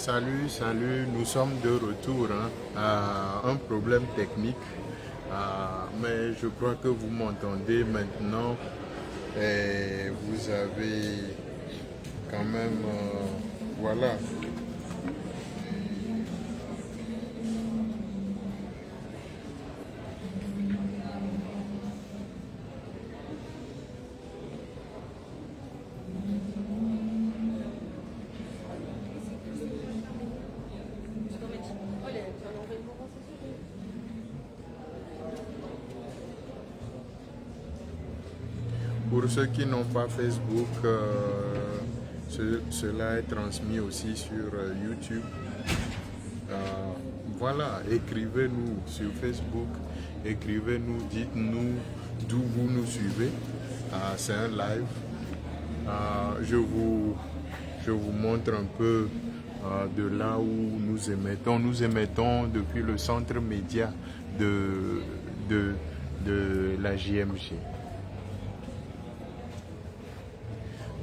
Salut, nous sommes de retour. Un problème technique, mais je crois que vous m'entendez maintenant et vous avez quand même, voilà. Pour ceux qui n'ont pas Facebook, cela est transmis aussi sur YouTube. Voilà, écrivez-nous sur Facebook, écrivez-nous, dites-nous d'où vous nous suivez. C'est un live. Je vous montre un peu de là où nous émettons. Nous émettons depuis le centre média de la JMG.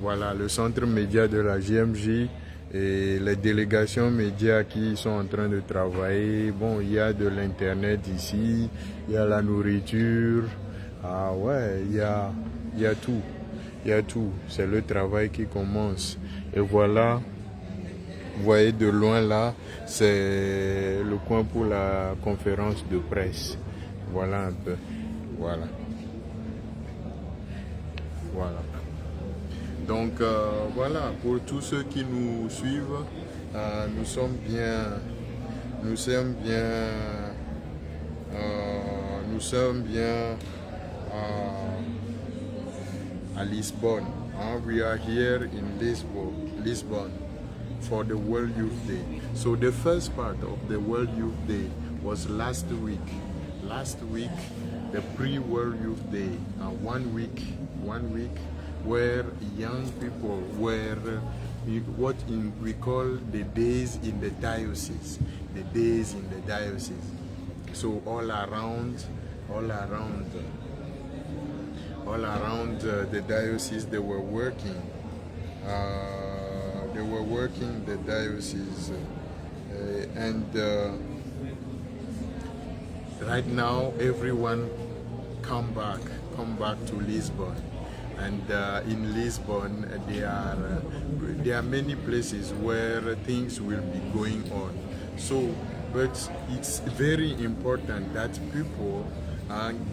Voilà, le centre média de la JMJ et les délégations médias qui sont en train de travailler. Bon, il y a de l'internet ici, il y a la nourriture, ouais, il y a tout, il y a tout. C'est le travail qui commence. Et voilà, vous voyez de loin là, c'est le coin pour la conférence de presse. Voilà un peu, voilà. Voilà. Donc voilà, pour tous ceux qui nous suivent, nous sommes bien à Lisbonne. We are here in Lisbon for the World Youth Day. So the first part of the World Youth Day was last week. Last week, the pre-World Youth Day, 1 week, where young people were what we call the days in the diocese. The days in the diocese. So all around the diocese, they were working. The diocese, and right now everyone come back to Lisbon. And in Lisbon, there are many places where things will be going on. So, but it's very important that people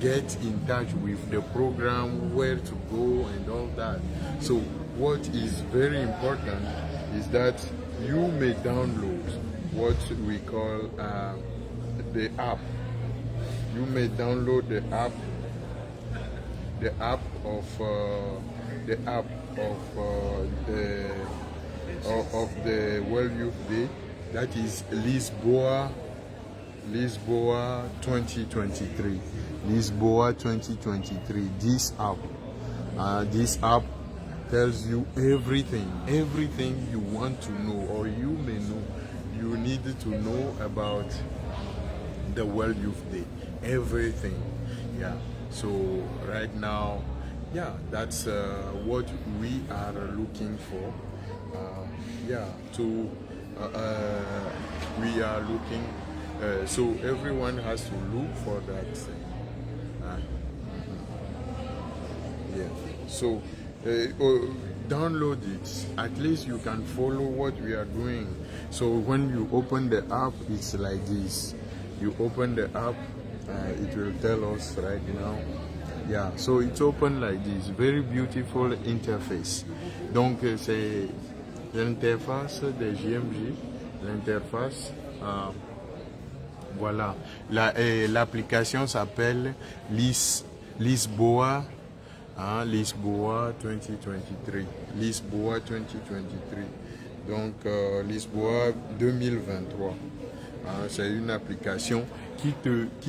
get in touch with the program, where to go and all that. So what is very important is that you may download what we call the app. You may download the app of the World Youth Day. That is Lisboa 2023. Lisboa 2023. This app tells you everything you want to know, or you may know, you need to know about the World Youth Day. Everything, yeah. So right now, yeah, that's what we are looking for. We are looking. So everyone has to look for that. Yeah. So download it. At least you can follow what we are doing. So when you open the app, it's like this. You open the app. It will tell us right now. Yeah, so it's open like this. Very beautiful interface. Donc c'est l'interface de JMJ. L'interface, voilà. L'application s'appelle Lisboa. Lisboa 2023. Lisboa 2023. Donc Lisboa 2023. C'est une application qui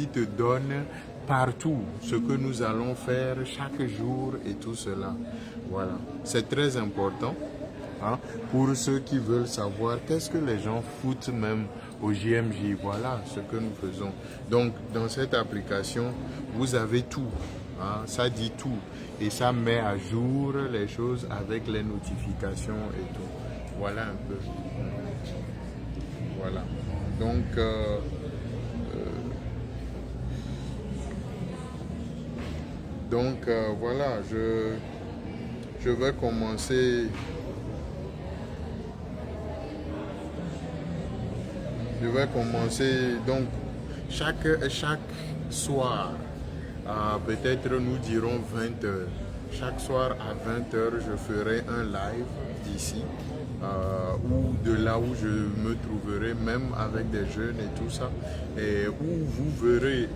te donne partout ce que nous allons faire chaque jour et tout cela. Voilà, c'est très important pour ceux qui veulent savoir qu'est-ce que les gens foutent même au JMJ. Voilà ce que nous faisons. Donc dans cette application, vous avez tout. Ça dit tout et ça met à jour les choses avec les notifications et tout. Voilà un peu. Voilà. Donc, voilà, je vais commencer. Je vais commencer. Donc, chaque soir, peut-être nous dirons 20 heures. Chaque soir à 20 heures, je ferai un live d'ici, ou de là où je me trouverai, même avec des jeunes et tout ça, et où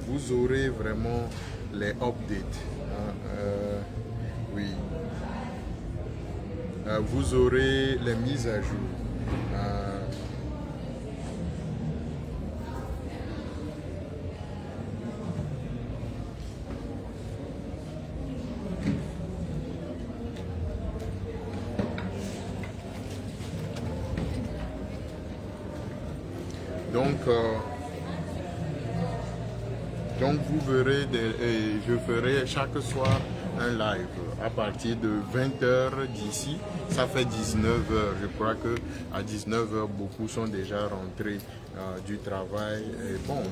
vous aurez vraiment les updates. Hein, oui. Vous aurez les mises à jour. Euh, donc, Donc vous verrez, je ferai chaque soir un live à partir de 20 heures d'ici. Ça fait 19 heures. Je crois que à 19 heures, beaucoup sont déjà rentrés du travail. Et bon,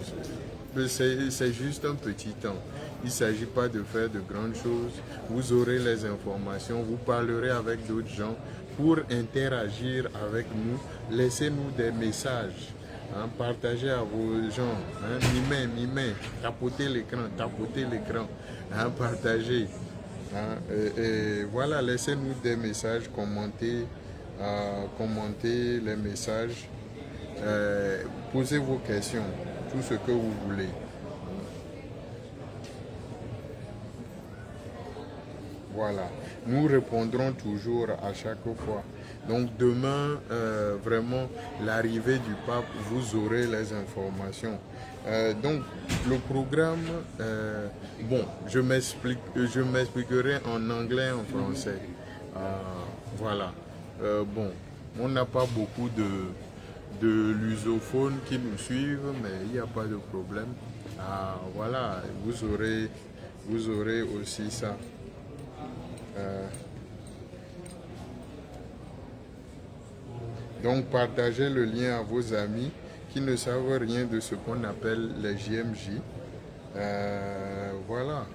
c'est juste un petit temps. Il ne s'agit pas de faire de grandes choses. Vous aurez les informations, vous parlerez avec d'autres gens pour interagir avec nous. Laissez-nous des messages. Hein, partagez à vos gens, hein, mimez, tapotez l'écran, hein, partagez. Hein, et voilà, laissez-nous des messages, commentez les messages, posez vos questions, tout ce que vous voulez. Voilà, nous répondrons toujours à chaque fois. Donc demain, vraiment, l'arrivée du pape, vous aurez les informations. Donc le programme, bon, je m'expliquerai en anglais et en français. Voilà. Bon, on n'a pas beaucoup de lusophones qui nous suivent, mais il n'y a pas de problème. Voilà, vous aurez aussi ça. Donc partagez le lien à vos amis qui ne savent rien de ce qu'on appelle les JMJ. Voilà.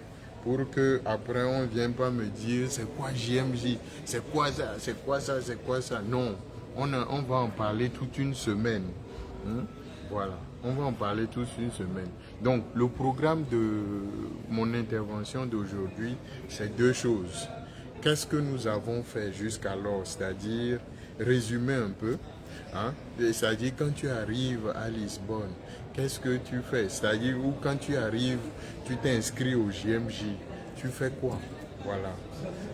Pour que après on ne vienne pas me dire c'est quoi JMJ, c'est quoi ça, c'est quoi ça, c'est quoi ça. Non, on va en parler toute une semaine. Hein? Voilà, on va en parler toute une semaine. Donc le programme de mon intervention d'aujourd'hui, c'est deux choses. Qu'est-ce que nous avons fait jusqu'alors, c'est-à-dire résumer un peu, hein? C'est-à-dire quand tu arrives à Lisbonne, qu'est-ce que tu fais? C'est-à-dire où quand tu arrives, tu t'inscris au JMJ, tu fais quoi? Voilà,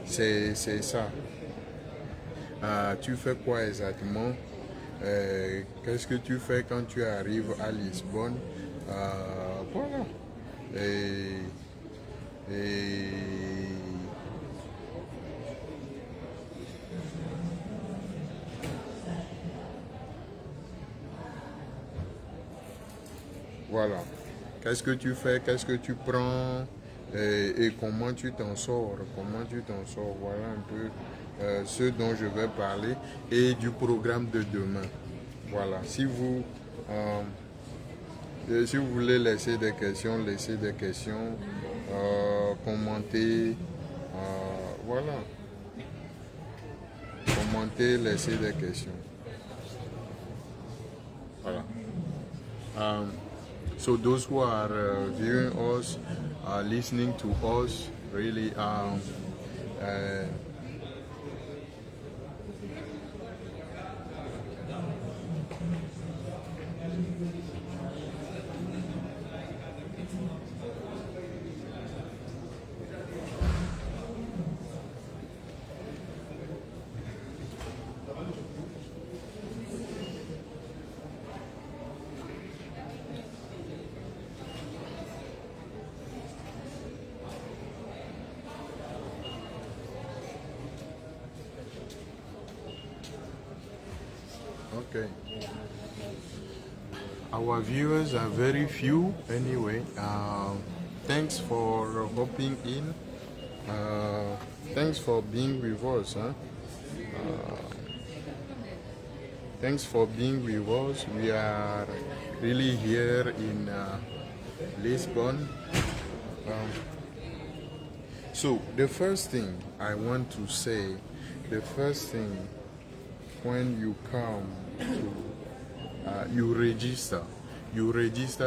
c'est ça. Tu fais quoi exactement? Qu'est-ce que tu fais quand tu arrives à Lisbonne? Voilà. Et voilà. Qu'est-ce que tu fais? Qu'est-ce que tu prends? Et comment tu t'en sors? Comment tu t'en sors? Voilà un peu ce dont je vais parler et du programme de demain. Voilà. Si vous voulez laisser des questions, commentez. Voilà. Commentez, laissez des questions. Voilà. So those who are viewing us, listening to us, really, okay. Our viewers are very few anyway. Thanks for hopping in. Thanks for being with us. Huh? Thanks for being with us. We are really here in Lisbon. So the first thing I want to say, the first thing when you come to, you register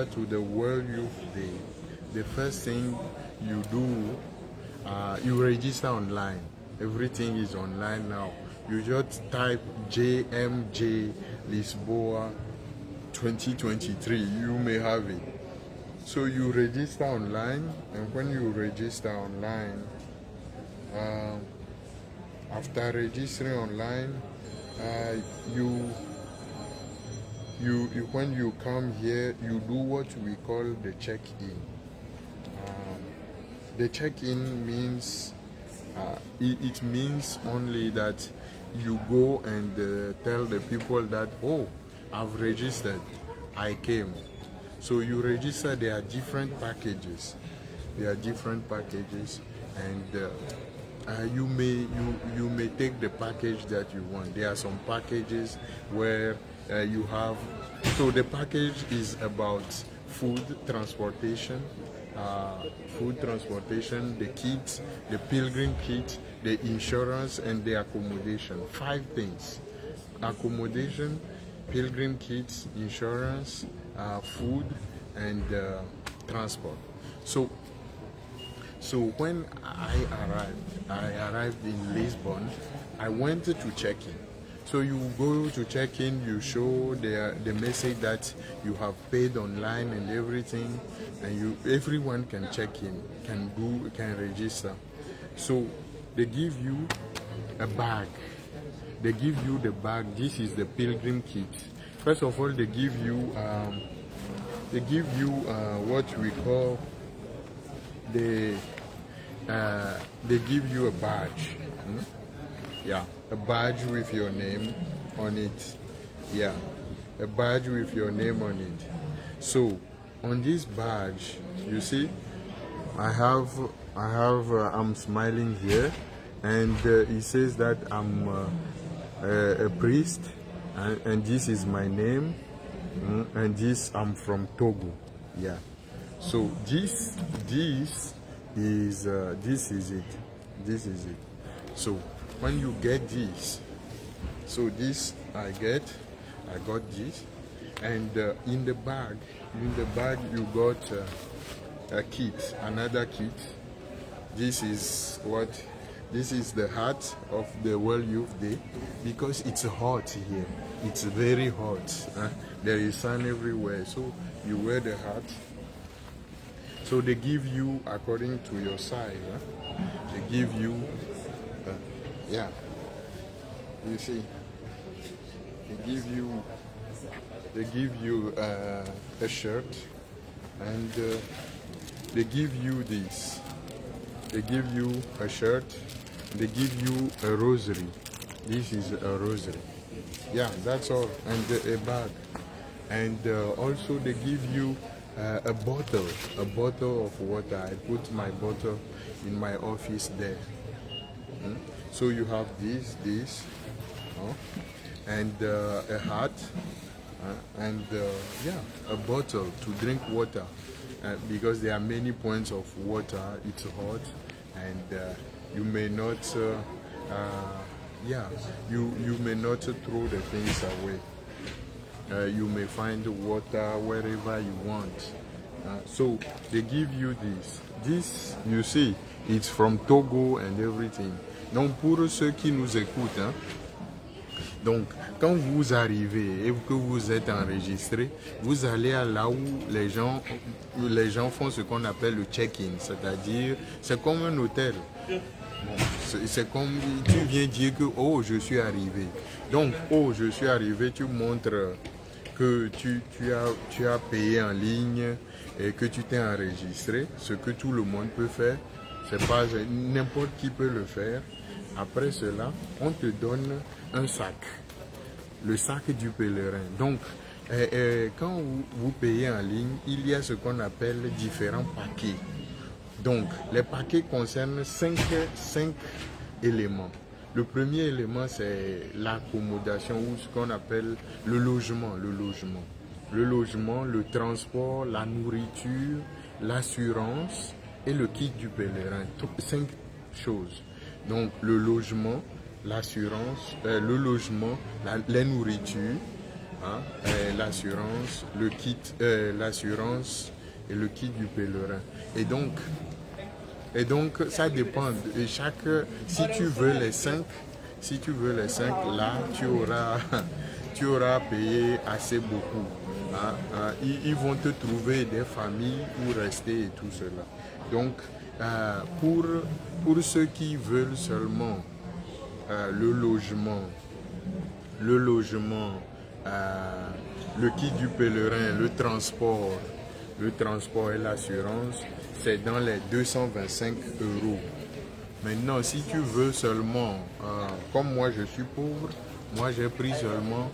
to the World Youth Day. The first thing you do, you register online. Everything is online now. You just type JMJ Lisboa 2023. You may have it. So you register online, and when you register online, after registering online, when you come here, you do what we call the check-in. The check-in means it means only that you go and tell the people that, oh, I've registered, I came. So you register. There are different packages. And you may take the package that you want. There are some packages where you have. So the package is about food transportation, the kit, the pilgrim kit, the insurance, and the accommodation. 5 things: accommodation, pilgrim kits, insurance, food, and transport. So when I arrived in Lisbon, I went to check in. So you go to check in, you show the message that you have paid online and everything, and everyone can check in, can register. So they give you a bag. They give you the bag. This is the pilgrim kit. First of all, they give you what we call they give you a badge. Yeah, a badge with your name on it. Yeah, a badge with your name on it. So on this badge, you see, I'm smiling here, and it says that I'm a priest, and this is my name, and I'm from Togo. Yeah. So this is it. So when you get this, so this I got this, and in the bag you got a kit, another kit. This is the hat of the World Youth Day, because it's hot here. It's very hot. There is sun everywhere, so you wear the hat. So they give you according to your size. They give you, you see, they give you a shirt, and they give you this. They give you a shirt. They give you a rosary. This is a rosary. Yeah, that's all, and a bag, and also they give you a bottle of water. I put my bottle in my office there. So you have this, and a hat, and a bottle to drink water, because there are many points of water. It's hot, and you may not, you may not throw the things away. You may find water wherever you want. So they give you this. This, you see, it's from Togo and everything. Donc pour ceux qui nous écoutent, donc quand vous arrivez et que vous êtes enregistré, vous allez à là où les gens font ce qu'on appelle le check-in, c'est-à-dire c'est comme un hôtel. C'est comme tu viens dire que oh je suis arrivé. Donc oh je suis arrivé, tu montres que tu as payé en ligne et que tu t'es enregistré, ce que tout le monde peut faire. C'est pas n'importe qui peut le faire. Après cela, on te donne un sac, le sac du pèlerin. Donc, quand vous payez en ligne, il y a ce qu'on appelle différents paquets. Donc, les paquets concernent 5 éléments. Le premier élément, c'est l'accommodation ou ce qu'on appelle le logement. Le logement, le transport, la nourriture, l'assurance et le kit du pèlerin. 5 choses. Donc le logement, l'assurance, la nourriture, hein, l'assurance, l'assurance et le kit du pèlerin. Et donc, ça dépend de chaque. Si tu veux les 5, là, tu auras payé assez beaucoup. Hein. Ils vont te trouver des familles où rester et tout cela. Donc, pour ceux qui veulent seulement le logement, le kit du pèlerin, le transport et l'assurance, c'est dans les 225 euros. Maintenant, si tu veux seulement, comme moi je suis pauvre, moi j'ai pris seulement,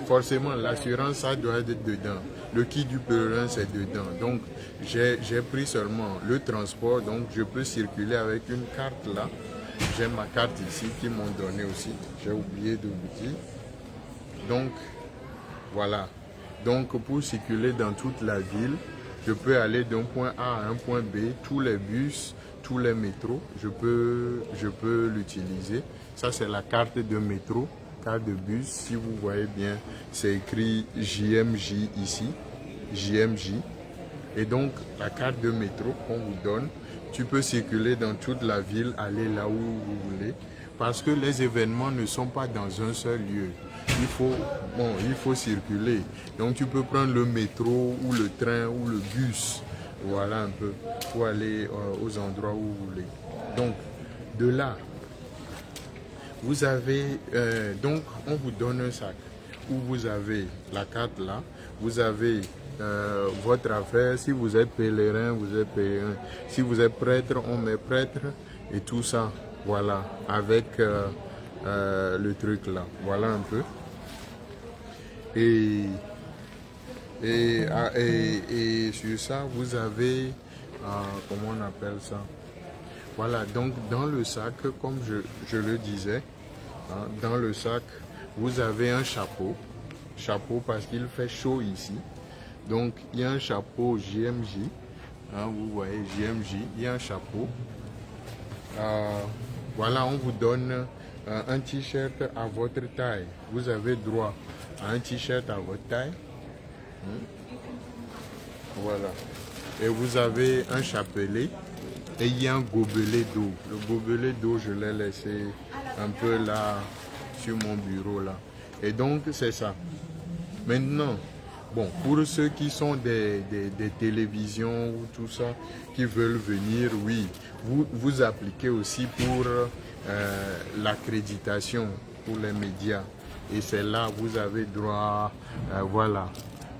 forcément l'assurance ça doit être dedans, le kit du pèlerin c'est dedans, donc j'ai pris seulement le transport, donc je peux circuler avec une carte là, j'ai ma carte ici qu'ils m'ont donné aussi, j'ai oublié de vous dire, donc voilà, donc pour circuler dans toute la ville, je peux aller d'un point A à un point B, tous les bus, tous les métros, je peux l'utiliser. Ça, c'est la carte de métro, carte de bus. Si vous voyez bien, c'est écrit JMJ ici, JMJ. Et donc, la carte de métro qu'on vous donne, tu peux circuler dans toute la ville, aller là où vous voulez, parce que les événements ne sont pas dans un seul lieu. Il faut circuler. Donc, tu peux prendre le métro ou le train ou le bus. Voilà un peu, pour aller aux endroits où vous voulez. Donc, de là, vous avez, donc on vous donne un sac où vous avez la carte là, vous avez votre affaire, si vous êtes pèlerin, vous êtes pèlerin, si vous êtes prêtre, on met prêtre et tout ça, voilà, avec le truc là, voilà un peu. Et sur ça, vous avez, comment on appelle ça? Voilà, donc dans le sac, comme je le disais, hein, dans le sac, vous avez un chapeau parce qu'il fait chaud ici. Donc il y a un chapeau JMJ, hein, vous voyez JMJ, il y a un chapeau. Voilà, on vous donne un t-shirt à votre taille. Vous avez droit à un t-shirt à votre taille. Voilà. Et vous avez un chapelet et il y a un gobelet d'eau. Le gobelet d'eau, je l'ai laissé un peu là sur mon bureau là. Et donc, c'est ça. Maintenant, bon, pour ceux qui sont des télévisions ou tout ça, qui veulent venir, oui, vous appliquez aussi pour l'accréditation pour les médias. Et c'est là vous avez droit, voilà.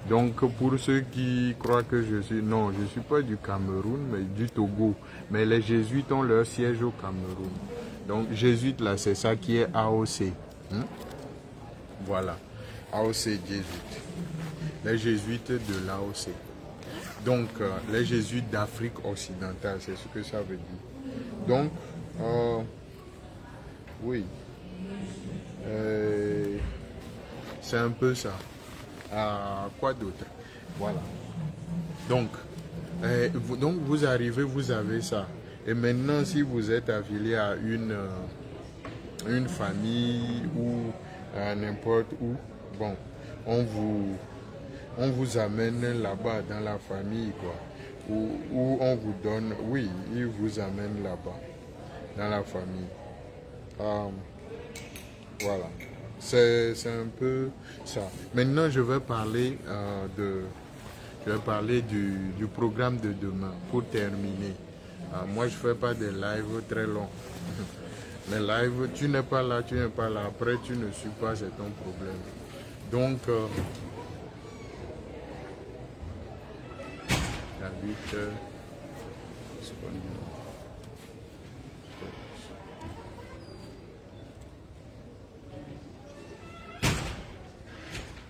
Donc pour ceux qui croient que je suis, non, je ne suis pas du Cameroun, mais du Togo. Mais les jésuites ont leur siège au Cameroun. Donc jésuites là, c'est ça qui est AOC. Voilà, AOC jésuites. Les jésuites de l'AOC. Donc les jésuites d'Afrique occidentale, c'est ce que ça veut dire. Donc, oui, c'est un peu ça. Quoi d'autre? Voilà. Donc, vous arrivez, vous avez ça. Et maintenant, si vous êtes affilié à une famille ou à n'importe où, bon, on vous amène là-bas dans la famille, quoi. Ou on vous donne, oui, ils vous amènent là-bas, dans la famille. Voilà. C'est un peu ça. Maintenant, je vais parler du programme de demain pour terminer. Moi, je ne fais pas des lives très longs. Les lives, tu n'es pas là, après tu ne suis pas, c'est ton problème. Donc, à 8 heures,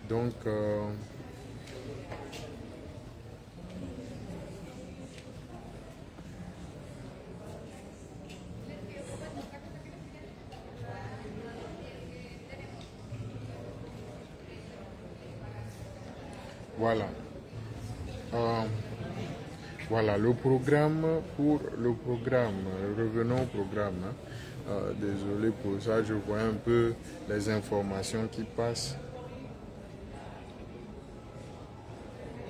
donc, Voilà. Euh, voilà le programme pour le programme. Revenons au programme, hein. Désolé pour ça, je vois un peu les informations qui passent.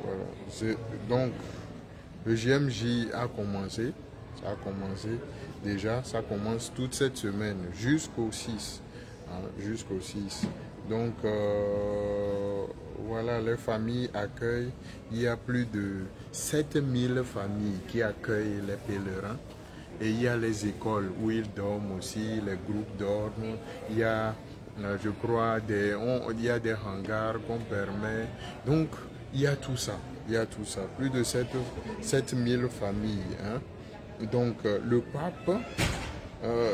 Voilà. Donc, le GMJ a commencé. Ça a commencé déjà. Ça commence toute cette semaine jusqu'au 6. Hein, jusqu'au 6. Donc, voilà, les familles accueillent. Il y a plus de 7000 familles qui accueillent les pèlerins. Et il y a les écoles où ils dorment aussi, les groupes dorment. Il y a, je crois, il y a des hangars qu'on permet. Donc, il y a tout ça. Il y a tout ça. Plus de 7000 familles. Hein. Donc, le pape,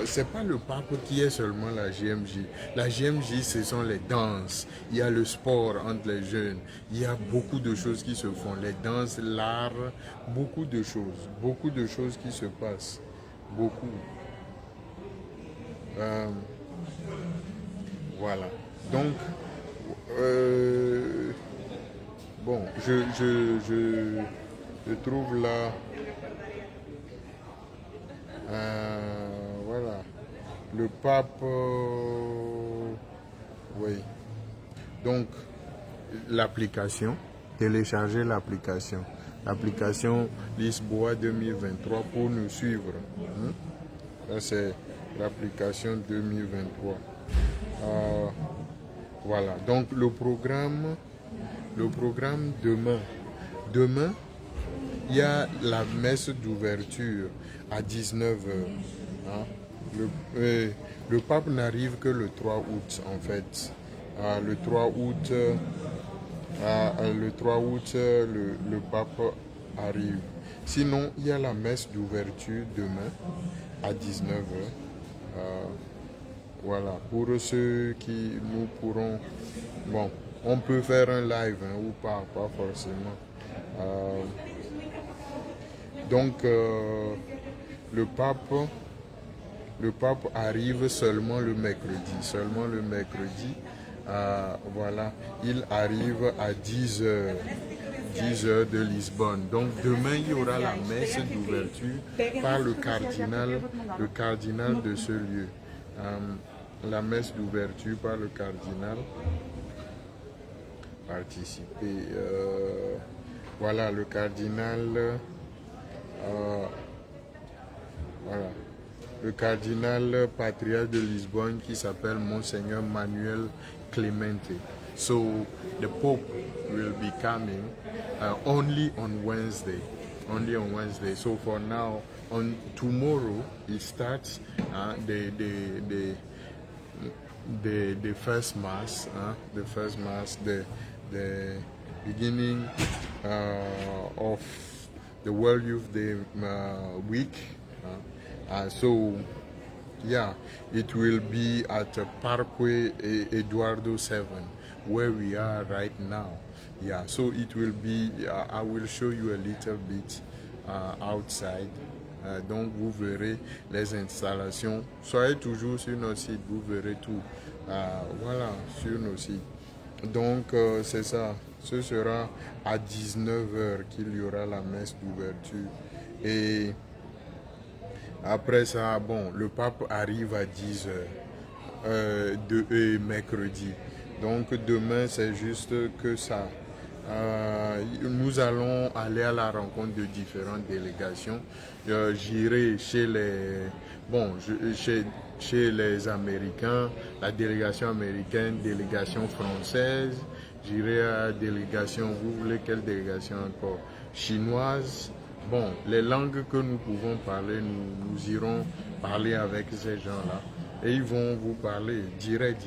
c'est pas le pape qui est seulement la GMJ. La GMJ, ce sont les danses. Il y a le sport entre les jeunes. Il y a beaucoup de choses qui se font. Les danses, l'art, beaucoup de choses. Beaucoup de choses qui se passent. Beaucoup. Voilà. Donc, bon, je trouve là, voilà, le pape, oui. Donc, l'application, télécharger l'application. L'application Lisboa 2023 pour nous suivre. Hein? Ça, c'est l'application 2023. Voilà, donc le programme demain. Demain, il y a la messe d'ouverture à 19h. Hein. Le pape n'arrive que le 3 août, en fait. Le 3 août, le pape arrive. Sinon, il y a la messe d'ouverture demain à 19h. Voilà, pour ceux qui nous pourront... Bon, on peut faire un live hein, ou pas forcément. Donc, le pape arrive seulement le mercredi. Seulement le mercredi, voilà, il arrive à 10h. 10h de Lisbonne. Donc demain, il y aura la messe d'ouverture par le cardinal de ce lieu. La messe d'ouverture par le cardinal. Participer. Voilà, le cardinal. Voilà. Le cardinal patriarche de Lisbonne qui s'appelle Monseigneur Manuel Clemente. So the Pope will be coming only on Wednesday. Only on Wednesday. So for now, on tomorrow it starts the first mass. The first mass, the beginning of the World Youth Day week. So, yeah, it will be at Parque Eduardo 7, where we are right now. Yeah, so it will be, I will show you a little bit outside. Donc, vous verrez les installations. Soyez toujours sur notre site, vous verrez tout. Voilà, sur nos sites. Donc, c'est ça. Ce sera à 19h qu'il y aura la messe d'ouverture. Et après ça, bon, le pape arrive à 10h mercredi. Donc demain, c'est juste que ça. Nous allons aller à la rencontre de différentes délégations. J'irai chez les Américains, la délégation américaine, délégation française. J'irai à la délégation, vous voulez quelle délégation encore? Chinoise. Bon, les langues que nous pouvons parler, nous irons parler avec ces gens-là. Et ils vont vous parler direct.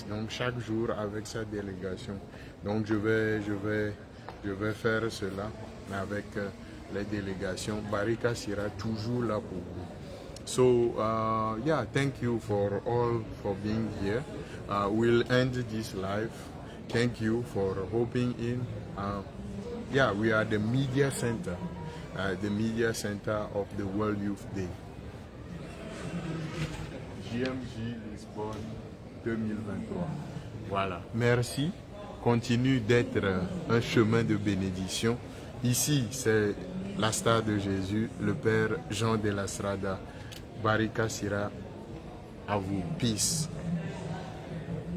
Donc chaque jour avec sa délégation. Donc je vais faire cela avec les délégations. Barika sera toujours là pour vous. So yeah, thank you for being here. We'll end this live. Thank you for hopping in. Yeah, we are the media center. The media center of the World Youth Day. GMJ Lisbonne 2023. Voilà. Merci. continue d'être un chemin de bénédiction. Ici, c'est la star de Jésus, le Père Jean de la Strada. Barika Sira, à vous. Peace.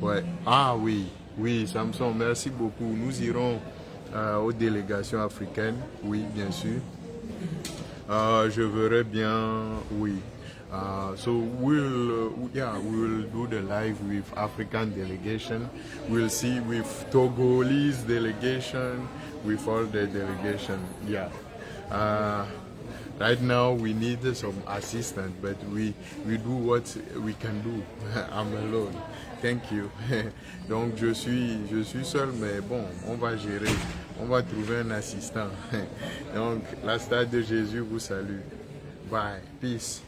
Ouais. Ah oui, oui, Samson, merci beaucoup. Nous irons aux délégations africaines, oui, bien sûr. Je verrai bien, oui. So we'll do the live with African delegation. We'll see with Togolese delegation, with all the delegation. Yeah. Right now we need some assistance, but we do what we can do. I'm alone. Thank you. Donc je suis seul, mais bon, on va gérer. On va trouver un assistant. Donc la star de Jésus vous salue. Bye. Peace.